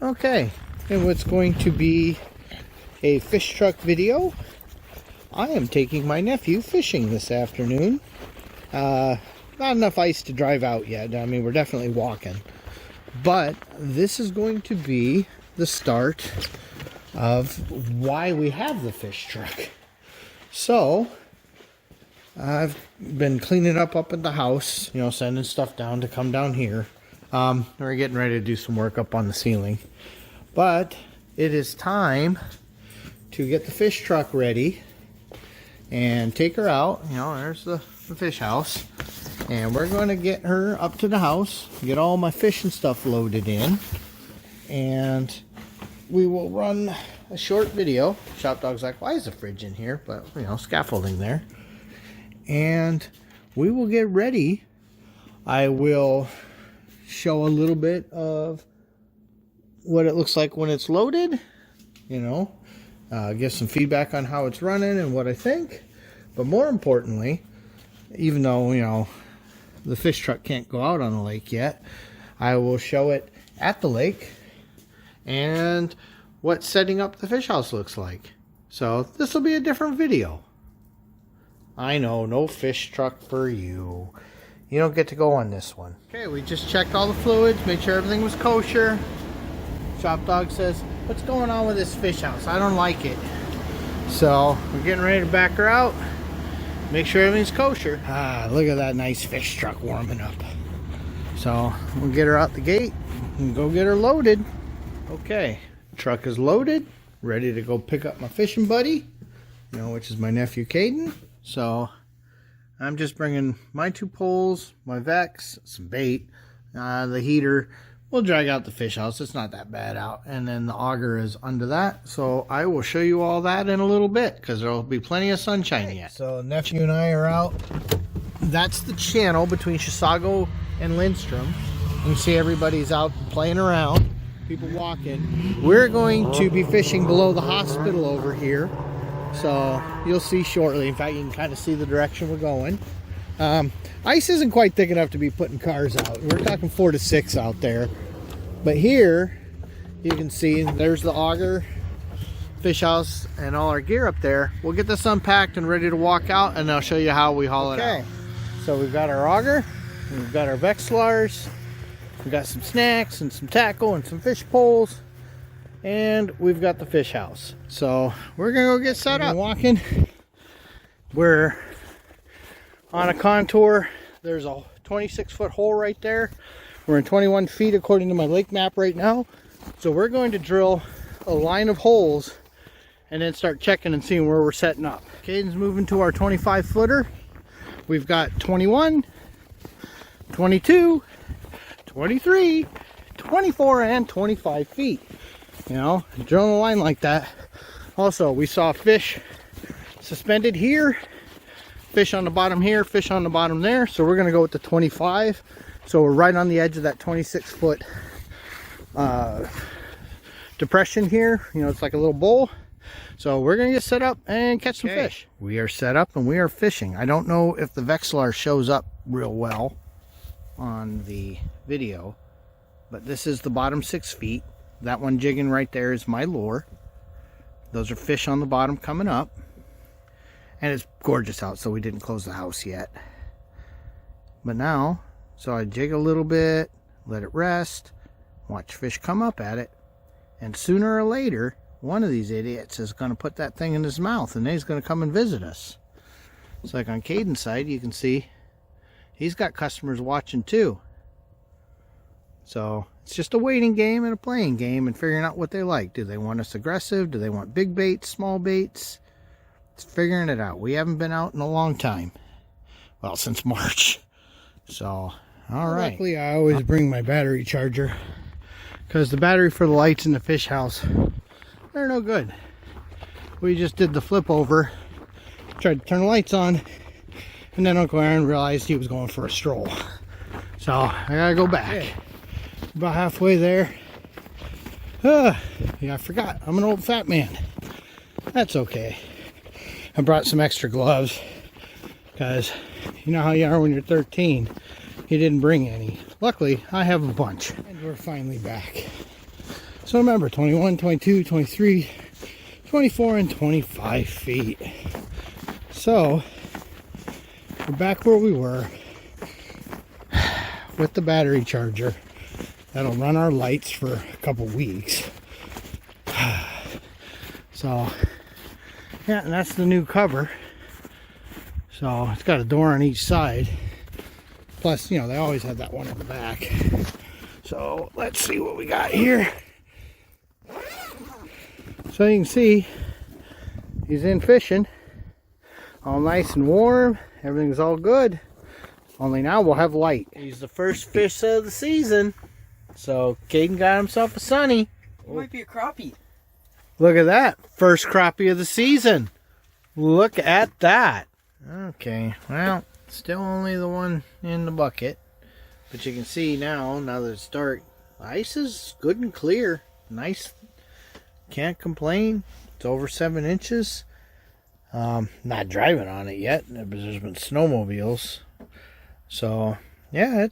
Okay, and what's going to be a fish truck video. I am taking my nephew fishing this afternoon. Not enough ice to drive out yet. I mean, we're definitely walking. But this is going to be the start of why we have the fish truck. So, I've been cleaning up at the house, you know, sending stuff down to come down here. We're getting ready to do some work up on the ceiling. But it is time to get the fish truck ready and take her out. You know, there's the fish house. And we're going to get her up to the house, get all my fish and stuff loaded in. And we will run a short video. ShopDog's like, why is the fridge in here? But, you know, scaffolding there. And we will get ready. I will show a little bit of what it looks like when it's loaded, you know, give some feedback on how it's running and what I think. But more importantly, even though, you know, the fish truck can't go out on the lake yet, I will show it at the lake and what setting up the fish house looks like. So this will be a different video. I know, no fish truck for you. You don't get to go on this one. Okay, we just checked all the fluids, made sure everything was kosher. ShopDog says, what's going on with this fish house? I don't like it. So we're getting ready to back her out. Make sure everything's kosher. Ah, look at that nice fish truck warming up. So we'll get her out the gate and go get her loaded. Okay, truck is loaded, ready to go pick up my fishing buddy, you know, which is my nephew Caden. So I'm just bringing my 2 poles, my Vex, some bait, the heater. We'll drag out the fish house. It's not that bad out. And then the auger is under that. So I will show you all that in a little bit because there will be plenty of sunshine yet. So nephew and I are out. That's the channel between Chisago and Lindstrom. You can see everybody's out playing around. People walking. We're going to be fishing below the hospital over here. So you'll see shortly. In fact, you can kind of see the direction we're going. Ice isn't quite thick enough to be putting cars out. We're talking 4 to 6 out there. But here, you can see there's the auger, fish house, and all our gear up there. We'll get this unpacked and ready to walk out, and I'll show you how we haul it out. Okay, so we've got our auger, we've got our Vexilars, we've got some snacks and some tackle and some fish poles, and we've got the fish house. So we're gonna go get set up. Walking. We're on a contour. There's a 26-foot hole right there. We're in 21 feet according to my lake map right now. So we're going to drill a line of holes and then start checking and seeing where we're setting up. Caden's moving to our 25-footer. We've got 21, 22, 23, 24, and 25 feet. You know, drilling a line like that. Also, we saw fish suspended here, fish on the bottom here, fish on the bottom there. So we're gonna go with the 25. So we're right on the edge of that 26-foot depression here. You know, it's like a little bowl. So we're gonna get set up and catch some fish. We are set up and we are fishing. I don't know if the Vexilar shows up real well on the video, but this is the bottom 6 feet. That one jigging right there is my lure. Those are fish on the bottom coming up. And it's gorgeous out, so we didn't close the house yet. But now, so I jig a little bit, let it rest, watch fish come up at it, and sooner or later, one of these idiots is going to put that thing in his mouth, and then he's going to come and visit us. It's like on Caden's side, you can see he's got customers watching too. So it's just a waiting game and a playing game and figuring out what they like. Do they want us aggressive? Do they want big baits, small baits? It's figuring it out. We haven't been out in a long time. Well, since March. So, all right. Luckily, I always bring my battery charger because the battery for the lights in the fish house, they're no good. We just did the flip over, tried to turn the lights on, and then Uncle Aaron realized he was going for a stroll. So, I gotta go back. Okay. About halfway there. Yeah, I forgot. I'm an old fat man. That's okay. I brought some extra gloves because you know how you are when you're 13. He didn't bring any. Luckily, I have a bunch. And we're finally back. So So remember, 21, 22, 23, 24, and 25 feet. So we're back where we were with the battery charger. That'll run our lights for a couple weeks. So, yeah, and that's the new cover. So it's got a door on each side. Plus, you know, they always have that one in the back. So let's see what we got here. So you can see he's in fishing. All nice and warm. Everything's all good. Only now we'll have light. He's the first fish of the season. So Caden got himself a sunny. It might be a crappie. Look at that. First crappie of the season. Look at that. Okay, well, still only the one in the bucket. But you can see now that it's dark, the ice is good and clear. Nice. Can't complain. It's over 7 inches. Not driving on it yet. There's been snowmobiles. So, yeah,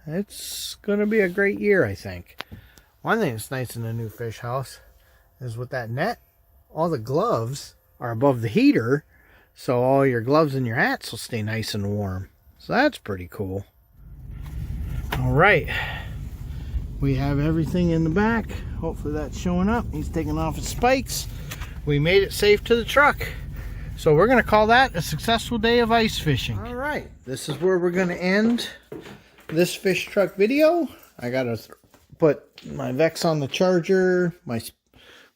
it's going to be a great year, I think. One thing that's nice in the new fish house is with that net, all the gloves are above the heater, so all your gloves and your hats will stay nice and warm. So that's pretty cool. All right. We have everything in the back. Hopefully that's showing up. He's taking off his spikes. We made it safe to the truck. So we're going to call that a successful day of ice fishing. All right. This is where we're going to end this fish truck video. I got to put my Vex on the charger. My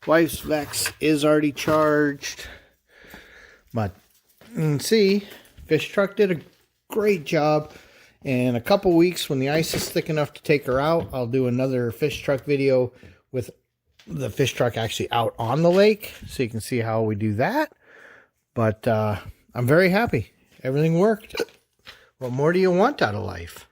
wife's Vex is already charged. But you can see, fish truck did a great job. In a couple weeks, when the ice is thick enough to take her out, I'll do another fish truck video with the fish truck actually out on the lake, so you can see how we do that. But I'm very happy. Everything worked. What more do you want out of life?